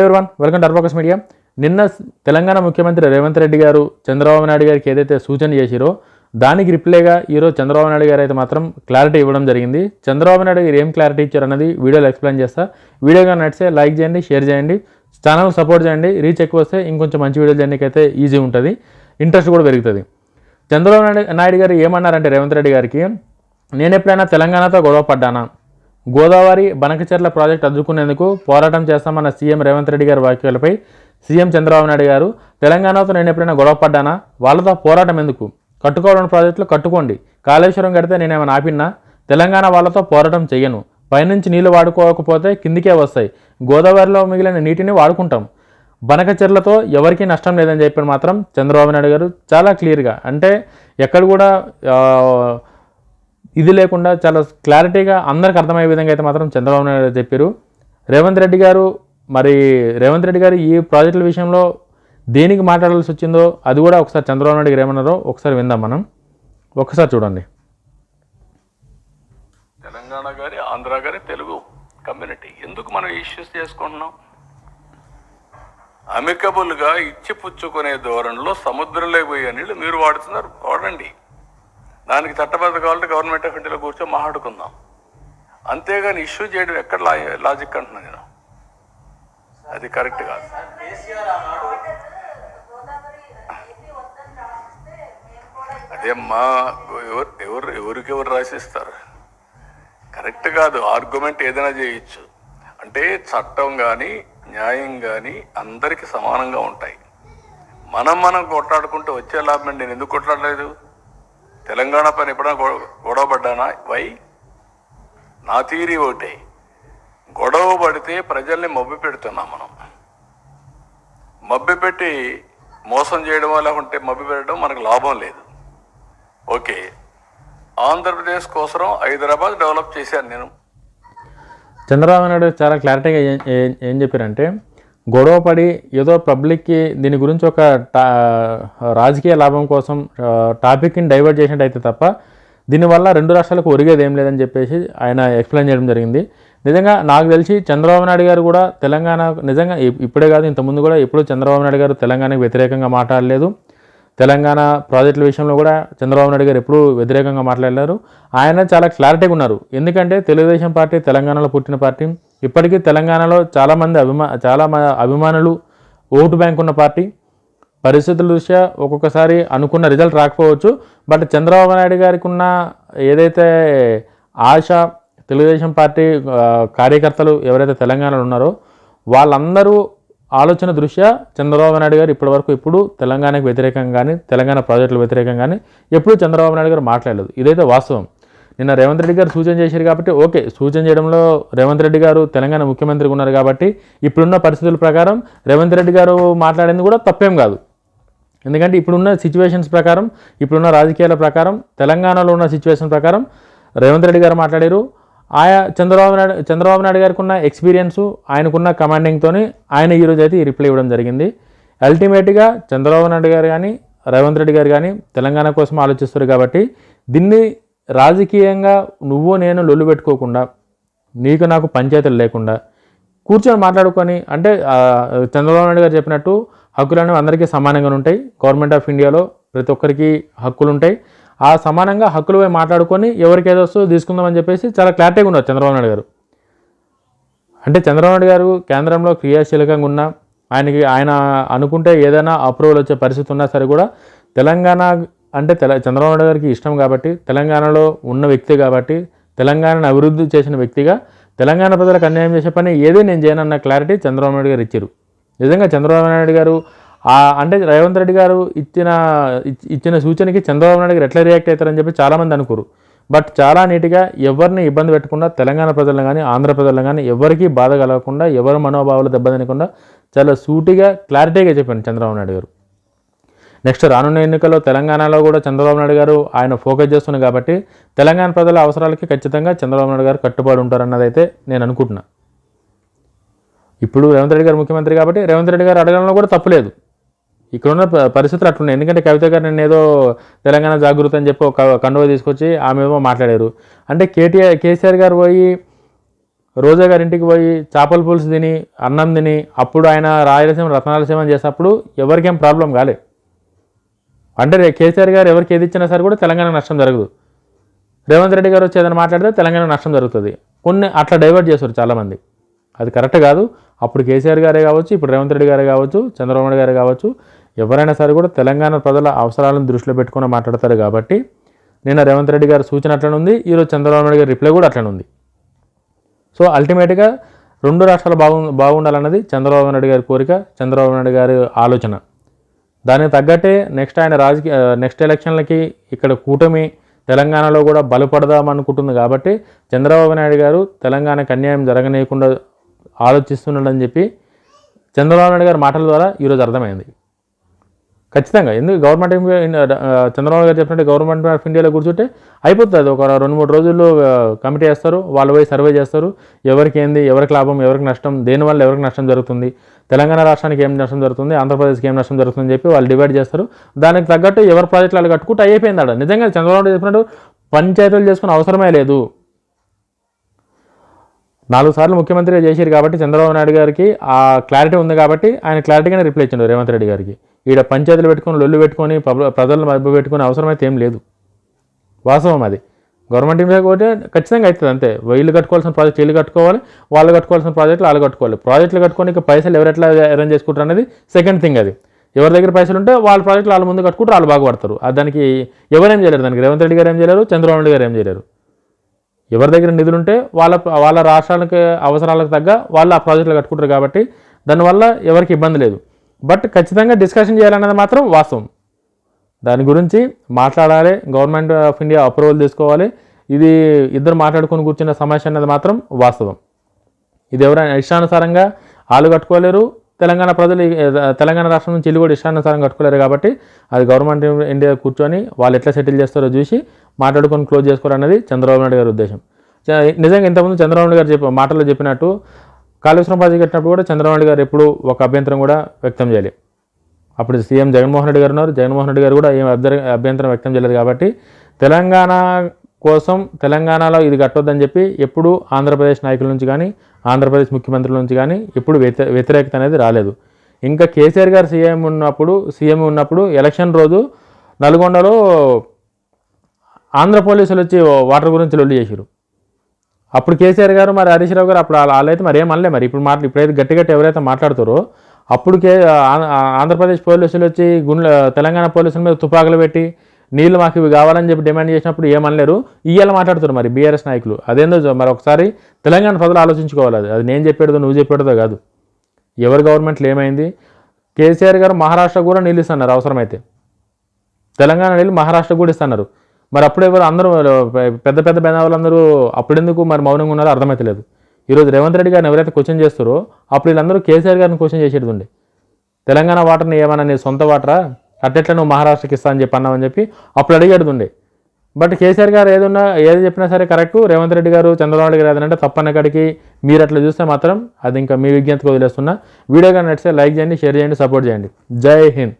Everyone welcome to advocates media. నిన్న తెలంగాణ ముఖ్యమంత్రి రేవంత్ రెడ్డి గారు చంద్రబాబు నాయుడు గారికి ఏదైతే సూచన చేసిరో దానికి రిప్లైగా ఈరోజు చంద్రబాబు నాయుడు గారు అయితే మాత్రం క్లారిటీ ఇవ్వడం జరిగింది. చంద్రబాబు నాయుడు గారు ఏం క్లారిటీ ఇచ్చారన్నది వీడియోలో ఎక్స్ప్లెయిన్ చేస్తా. వీడియోగా నచ్చితే లైక్ చేయండి, షేర్ చేయండి, ఛానల్ సపోర్ట్ చేయండి. రీచ్ ఎక్కువ వస్తే ఇంకొంచెం మంచి వీడియోలు చేయడానికైతే ఈజీ ఉంటుంది, ఇంట్రెస్ట్ కూడా పెరుగుతుంది. చంద్రబాబు నాయుడు గారు ఏమన్నారంటే రేవంత్ రెడ్డి గారికి, నేను ఎప్పుడైనా తెలంగాణతో గొడవ పడ్డానా? గోదావరి బనకచెర్ల ప్రాజెక్టు అడ్డుకునేందుకు పోరాటం చేస్తామన్న సీఎం రేవంత్ రెడ్డి గారి వ్యాఖ్యలపై సీఎం చంద్రబాబు నాయుడు గారు, తెలంగాణతో నేను ఎప్పుడైనా గొడవ పడ్డానా? వాళ్ళతో పోరాటం ఎందుకు? కట్టుకోవాలని ప్రాజెక్టులు కట్టుకోండి. కాళేశ్వరం కడితే నేనేమైనా ఆపిన్నా? తెలంగాణ వాళ్ళతో పోరాటం చెయ్యను. పైనుంచి నీళ్లు వాడుకోకపోతే కిందికే వస్తాయి. గోదావరిలో మిగిలిన నీటిని వాడుకుంటాం. బనకచెర్లతో ఎవరికీ నష్టం లేదని చెప్పి మాత్రం చంద్రబాబు నాయుడు గారు చాలా క్లియర్గా, అంటే ఎక్కడ కూడా ఇది లేకుండా చాలా క్లారిటీగా అందరికి అర్థమయ్యే విధంగా అయితే మాత్రం చంద్రబాబు నాయుడు గారు చెప్పారు. రేవంత్ రెడ్డి గారు ఈ ప్రాజెక్టుల విషయంలో దేనికి మాట్లాడాల్సి వచ్చిందో అది కూడా ఒకసారి చంద్రబాబు నాయుడు గారు ఏమన్నారో ఒకసారి విందాం. మనం ఒకసారి చూడండి. తెలంగాణ కానీ ఆంధ్ర కానీ తెలుగు కమ్యూనిటీ ఎందుకు మనం ఇష్యూస్ చేసుకుంటున్నాం? అమికబుల్గా ఇచ్చి పుచ్చుకునే ధోరణిలో సముద్రంలోకి పోయే నీళ్ళు మీరు వాడుతున్నారు, వాడండి. దానికి చట్టబద్ధ కావాలంటే గవర్నమెంట్ ఆఫ్ ఇండియాలో కూర్చొని మాట్లాడుకుందాం. అంతేగాని ఇష్యూ చేయడం ఎక్కడ లాజిక్ అంటున్నా నేను, అది కరెక్ట్ కాదు. అదేమ్మా, ఎవరికెవరు రాసిస్తారు? కరెక్ట్ కాదు. ఆర్గ్యుమెంట్ ఏదైనా చేయొచ్చు, అంటే చట్టం కానీ న్యాయం కానీ అందరికీ సమానంగా ఉంటాయి. మనం కొట్లాడుకుంటూ వచ్చే లాభం. నేను ఎందుకు కొట్లాడలేదు? తెలంగాణ పైన ఎప్పుడైనా గొడవ పడ్డానా? వై? నా థియరీ ఒకటే, గొడవ పడితే ప్రజల్ని మభ్య పెడుతున్నాం మనం. మభ్య పెట్టి మోసం చేయడం లేకుంటే మభ్య పెట్టడం మనకు లాభం లేదు. ఓకే, ఆంధ్రప్రదేశ్ కోసం హైదరాబాద్ డెవలప్ చేశాను నేను. చంద్రబాబు నాయుడు చాలా క్లారిటీగా ఏం చెప్పారంటే, గొడవపడి ఏదో పబ్లిక్కి దీని గురించి ఒక రాజకీయ లాభం కోసం టాపిక్ని డైవర్ట్ చేసినట్టయితే తప్ప దీనివల్ల రెండు రాష్ట్రాలకు ఒరిగేది ఏం లేదని చెప్పేసి ఆయన ఎక్స్ప్లెయిన్ చేయడం జరిగింది. నిజంగా నాకు తెలిసి చంద్రబాబు నాయుడు గారు కూడా తెలంగాణ నిజంగా ఇప్పుడే కాదు, ఇంతకుముందు కూడా ఎప్పుడూ చంద్రబాబు నాయుడు గారు తెలంగాణకు వ్యతిరేకంగా మాట్లాడలేదు. తెలంగాణ ప్రాజెక్టుల విషయంలో కూడా చంద్రబాబు నాయుడు గారు ఎప్పుడూ వ్యతిరేకంగా మాట్లాడలేరు. ఆయన చాలా క్లారిటీగా ఉన్నారు. ఎందుకంటే తెలుగుదేశం పార్టీ తెలంగాణలో పుట్టిన పార్టీ. ఇప్పటికీ తెలంగాణలో చాలా అభిమానులు, ఓటు బ్యాంక్ ఉన్న పార్టీ. పరిస్థితుల దృష్ట్యా ఒక్కొక్కసారి అనుకున్న రిజల్ట్ రాకపోవచ్చు. బట్ చంద్రబాబు నాయుడు గారికి ఉన్న ఏదైతే ఆశ, తెలుగుదేశం పార్టీ కార్యకర్తలు ఎవరైతే తెలంగాణలో ఉన్నారో వాళ్ళందరూ ఆలోచన దృష్ట్యా చంద్రబాబు నాయుడు గారు ఇప్పుడు తెలంగాణకు వ్యతిరేకంగా కానీ తెలంగాణ ప్రాజెక్టుల వ్యతిరేకంగా కానీ ఎప్పుడూ చంద్రబాబు నాయుడు గారు మాట్లాడలేదు. ఇదైతే వాస్తవం. నిన్న రేవంత్ రెడ్డి గారు సూచన చేశారు కాబట్టి ఓకే, సూచన చేయడంలో రేవంత్ రెడ్డి గారు తెలంగాణ ముఖ్యమంత్రిగా ఉన్నారు కాబట్టి ఇప్పుడున్న పరిస్థితుల ప్రకారం రేవంత్ రెడ్డి గారు మాట్లాడింది కూడా తప్పేం కాదు. ఎందుకంటే ఇప్పుడున్న సిచ్యువేషన్స్ ప్రకారం, ఇప్పుడున్న రాజకీయాల ప్రకారం, తెలంగాణలో ఉన్న సిచ్యువేషన్ ప్రకారం రేవంత్ రెడ్డి గారు మాట్లాడారు. ఆయా చంద్రబాబు నాయుడు గారికి ఉన్న ఎక్స్పీరియన్సు, ఆయనకున్న కమాండింగ్తో ఆయన ఈరోజు అయితే ఈ రిప్లై ఇవ్వడం జరిగింది. అల్టిమేట్గా చంద్రబాబు నాయుడు గారు కానీ రేవంత్ రెడ్డి గారు కానీ తెలంగాణ కోసం ఆలోచిస్తారు కాబట్టి దీన్ని రాజకీయంగా నువ్వు నేను లొల్లు పెట్టుకోకుండా, నీకు నాకు పంచాయతీలు లేకుండా కూర్చొని మాట్లాడుకొని, అంటే చంద్రబాబు నాయుడు గారు చెప్పినట్టు హక్కులు అనేవి అందరికీ సమానంగా ఉంటాయి. గవర్నమెంట్ ఆఫ్ ఇండియాలో ప్రతి ఒక్కరికి హక్కులు ఉంటాయి. ఆ సమానంగా హక్కులపై మాట్లాడుకొని ఎవరికి ఏదో వస్తుందో తీసుకుందామని చెప్పేసి చాలా క్లారిటీగా ఉన్నారు చంద్రబాబు నాయుడు గారు. అంటే చంద్రబాబు నాయుడు గారు కేంద్రంలో క్రియాశీలకంగా ఉన్నా, ఆయన అనుకుంటే ఏదైనా అప్రూవల్ వచ్చే పరిస్థితి ఉన్నా సరే కూడా తెలంగాణ అంటే చంద్రబాబు నాయుడు గారికి ఇష్టం కాబట్టి, తెలంగాణలో ఉన్న వ్యక్తి కాబట్టి, తెలంగాణను అభివృద్ధి చేసిన వ్యక్తిగా తెలంగాణ ప్రజలకు అన్యాయం చేసే పని ఏది నేను చేయనన్న క్లారిటీ చంద్రబాబు నాయుడు గారు ఇచ్చారు. నిజంగా చంద్రబాబు నాయుడు గారు అంటే రేవంత్ రెడ్డి గారు ఇచ్చిన సూచనకి చంద్రబాబు నాయుడు గారు ఎట్లా రియాక్ట్ అవుతారని చెప్పి చాలామంది అనుకోరు. బట్ చాలా నీట్గా ఎవరిని ఇబ్బంది పెట్టకుండా, తెలంగాణ ప్రజలను కానీ ఆంధ్ర ప్రజలను కానీ ఎవరికి బాధ కలగకుండా, ఎవరి మనోభావాలు దెబ్బతినకుండా చాలా సూటిగా క్లారిటీగా చెప్పాను చంద్రబాబు నాయుడు గారు. నెక్స్ట్ రానున్న ఎన్నికల్లో తెలంగాణలో కూడా చంద్రబాబు నాయుడు గారు ఆయన ఫోకస్ చేస్తున్నారు కాబట్టి తెలంగాణ ప్రజల అవసరాలకి ఖచ్చితంగా చంద్రబాబు నాయుడు గారు కట్టుబడి ఉంటారన్నదైతే నేను అనుకుంటున్నా. ఇప్పుడు రేవంత్ రెడ్డి గారు ముఖ్యమంత్రి కాబట్టి రేవంత్ రెడ్డి గారు అడగడంలో కూడా తప్పులేదు. ఇక్కడున్న పరిస్థితులు అట్లున్నాయి. ఎందుకంటే కవిత గారు నేను ఏదో తెలంగాణ జాగృతి అని చెప్పి ఒక కండువ తీసుకొచ్చి ఆమె ఏమో మాట్లాడారు. అంటే కేసీఆర్ గారు పోయి రోజా గారి ఇంటికి పోయి చేపల పులుసు తిని అన్నం తిని అప్పుడు ఆయన రాయలసీమ రత్నాలసీమ చేసినప్పుడు ఎవరికేం ప్రాబ్లం కాలే. అంటే కేసీఆర్ గారు ఎవరికి ఏది ఇచ్చినా సరే కూడా తెలంగాణ నష్టం జరగదు. రేవంత్ రెడ్డి గారు వచ్చి ఏదైనా మాట్లాడితే తెలంగాణ నష్టం జరుగుతుంది. కొన్ని అట్లా డైవర్ట్ చేస్తారు చాలామంది. అది కరెక్ట్ కాదు. అప్పుడు కేసీఆర్ గారే కావచ్చు, ఇప్పుడు రేవంత్ రెడ్డి గారే కావచ్చు, చంద్రబాబు నాయుడు గారే కావచ్చు, ఎవరైనా సరే కూడా తెలంగాణ ప్రజల అవసరాలను దృష్టిలో పెట్టుకుని మాట్లాడతారు. కాబట్టి నిన్న రేవంత్ రెడ్డి గారు సూచన అట్లనే ఉంది, ఈరోజు చంద్రబాబు నాయుడు గారి రిప్లై కూడా అట్లనే ఉంది. సో అల్టిమేట్గా 2 రాష్ట్రాలు బాగుండాలన్నది చంద్రబాబు నాయుడు గారి కోరిక, చంద్రబాబు నాయుడు గారి ఆలోచన. దానికి తగ్గట్టే నెక్స్ట్ ఎలక్షన్లకి ఇక్కడ కూటమి తెలంగాణలో కూడా బలపడదామనుకుంటుంది. కాబట్టి చంద్రబాబు నాయుడు గారు తెలంగాణకు అన్యాయం జరగనీయకుండా ఆలోచిస్తున్నాడని చెప్పి చంద్రబాబు నాయుడు గారి మాటల ద్వారా ఈరోజు అర్థమైంది. ఖచ్చితంగా ఎందుకు గవర్నమెంట్ చంద్రబాబు గారు చెప్పినట్టు గవర్నమెంట్ ఆఫ్ ఇండియాలో కూర్చుంటే అయిపోతుంది. ఒక 2-3 రోజుల్లో కమిటీ వేస్తారు, వాళ్ళు పోయి సర్వే చేస్తారు, ఎవరికి ఏంది, ఎవరికి లాభం, ఎవరికి నష్టం, దేనివల్ల ఎవరికి నష్టం జరుగుతుంది, తెలంగాణ రాష్ట్రానికి ఏం నష్టం జరుగుతుంది, ఆంధ్రప్రదేశ్కి ఏం నష్టం జరుగుతుందని చెప్పి వాళ్ళు డివైడ్ చేస్తారు. దానికి తగ్గట్టు ఎవరి ప్రాజెక్టులు వాళ్ళు కట్టుకుంటే అయిపోయింది. ఆడ నిజంగా చంద్రబాబు నాయుడు చెప్పినట్టు పంచాయతీలు చేసుకునే అవసరమే లేదు. 4 సార్లు ముఖ్యమంత్రిగా చేశారు కాబట్టి చంద్రబాబు నాయుడు గారికి ఆ క్లారిటీ ఉంది. కాబట్టి ఆయన క్లారిటీగానే రిప్లై ఇచ్చిండు రేవంత్ రెడ్డి గారికి. ఈడ పంచాయతీలు పెట్టుకొని లొల్లు పెట్టుకొని ప్రజలను మభ్య పెట్టుకునే అవసరం అయితే ఏం లేదు. వాస్తవం అది. గవర్నమెంట్ మీద కూడా ఖచ్చితంగా అవుతుంది. అంతే, వీళ్ళు కట్టుకోవాల్సిన ప్రాజెక్ట్ వీళ్ళు కట్టుకోవాలి, వాళ్ళు కట్టుకోవాల్సిన ప్రాజెక్టులు వాళ్ళు కట్టుకోవాలి. ప్రాజెక్టులు కట్టుకొని పైసలు ఎవరెట్లా అరేంజ్ చేసుకుంటారు అనేది సెకండ్ థింగ్. అది ఎవరి దగ్గర పైసలు ఉంటే వాళ్ళ ప్రాజెక్టులు వాళ్ళ ముందు కట్టుకుంటారు, వాళ్ళు బాగుపడతారు. దానికి ఎవరేం చేయలేరు. దానికి రేవంత్ రెడ్డి గారు ఏం చేయలేరు, చంద్రబాబు నాయుడు గారు ఏం చేయలేరు. ఎవరి దగ్గర నిధులు ఉంటే వాళ్ళ రాష్ట్రానికి అవసరాలకు తగ్గ వాళ్ళు ఆ ప్రాజెక్టులు కట్టుకుంటారు. కాబట్టి దానివల్ల ఎవరికి ఇబ్బంది లేదు. బట్ ఖచ్చితంగా డిస్కషన్ చేయాలన్నది మాత్రం వాస్తవం. దాని గురించి మాట్లాడాలి, గవర్నమెంట్ ఆఫ్ ఇండియా అప్రూవల్ తీసుకోవాలి. ఇది ఇద్దరు మాట్లాడుకొని కూర్చున్న సమస్య అన్నది మాత్రం వాస్తవం. ఇది ఎవరైనా ఇష్టానుసారంగా వాళ్ళు కట్టుకోలేరు, తెలంగాణ రాష్ట్రం నుంచి ఇల్లు కూడా ఇష్టానుసారం కట్టుకోలేరు. కాబట్టి అది గవర్నమెంట్ ఇండియా కూర్చొని వాళ్ళు ఎట్లా సెటిల్ చేస్తారో చూసి మాట్లాడుకొని క్లోజ్ చేసుకోవాలన్నది చంద్రబాబు నాయుడు గారి ఉద్దేశం. నిజంగా ఇంతకుముందు చంద్రబాబు నాయుడు గారు మాటల్లో చెప్పినట్టు కాళేశ్వరం ప్రాజెక్ట్ కట్టినప్పుడు కూడా చంద్రబాబు నాయుడు గారు ఎప్పుడు ఒక అభ్యంతరం కూడా వ్యక్తం చేయాలి. అప్పుడు సీఎం జగన్మోహన్ రెడ్డి గారు ఉన్నారు. జగన్మోహన్ రెడ్డి గారు కూడా ఏం అభ్యంతరం వ్యక్తం చేయలేదు. కాబట్టి తెలంగాణ కోసం తెలంగాణలో ఇది కట్టొద్దని చెప్పి ఎప్పుడు ఆంధ్రప్రదేశ్ నాయకుల నుంచి కానీ ఆంధ్రప్రదేశ్ ముఖ్యమంత్రుల నుంచి కానీ ఎప్పుడు వ్యతిరేకత అనేది రాలేదు. ఇంకా కేసీఆర్ గారు సీఎం ఉన్నప్పుడు ఎలక్షన్ రోజు నల్గొండలో ఆంధ్ర పోలీసులు వచ్చి వాటర్ గురించి లొల్లి చేశారు. అప్పుడు కేసీఆర్ గారు మరి హరీష్ రావు గారు అప్పుడు వాళ్ళైతే మరి ఏమనలే. మరి ఇప్పుడైతే గట్టి ఎవరైతే మాట్లాడుతారో అప్పుడు ఆంధ్రప్రదేశ్ పోలీసులు వచ్చి తెలంగాణ పోలీసుల మీద తుపాకులు పెట్టి నీళ్ళు మాకు ఇవి కావాలని చెప్పి డిమాండ్ చేసినప్పుడు ఏమనలేరు. ఇవాళ మాట్లాడుతారు మరి బీఆర్ఎస్ నాయకులు. అదేందో మరి ఒకసారి తెలంగాణ ప్రజలు ఆలోచించుకోవాలి. అది నేను చెప్పేదో నువ్వు చెప్పేదో కాదు. ఎవరి గవర్నమెంట్లో ఏమైంది? కేసీఆర్ గారు మహారాష్ట్ర కూడా నీళ్ళు ఇస్తున్నారు అవసరమైతే. తెలంగాణ నీళ్ళు మహారాష్ట్ర కూడా ఇస్తున్నారు. మరి అప్పుడు అందరూ పెద్ద వాళ్ళందరూ అప్పుడెందుకు మరి మౌనంగా ఉన్నారో అర్థమవుతలేదు. ఈరోజు రేవంత్ రెడ్డి గారిని ఎవరైతే క్వశ్చన్ చేస్తారో అప్పుడు వీళ్ళందరూ కేసీఆర్ గారిని క్వశ్చన్ చేసేది ఉండే. తెలంగాణ వాటర్ని ఏమన్నా నీ సొంత వాటరా, అట్లెట్లా నువ్వు మహారాష్ట్రకి ఇస్తా అని చెప్పి అన్నావని చెప్పి అప్పుడు అడిగేది ఉండే. బట్ కేసీఆర్ గారు ఏది చెప్పినా సరే కరెక్టు. రేవంత్ రెడ్డి గారు చంద్రబాబు నాయుడు గారు ఏదంటే తప్పన్న కాడికి మీరు అట్లా చూస్తే మాత్రం అది ఇంకా మీ విజ్ఞతకు వదిలేస్తున్నా. వీడియో కానీ నచ్చితే లైక్ చేయండి, షేర్ చేయండి, సపోర్ట్ చేయండి. జై హింద్.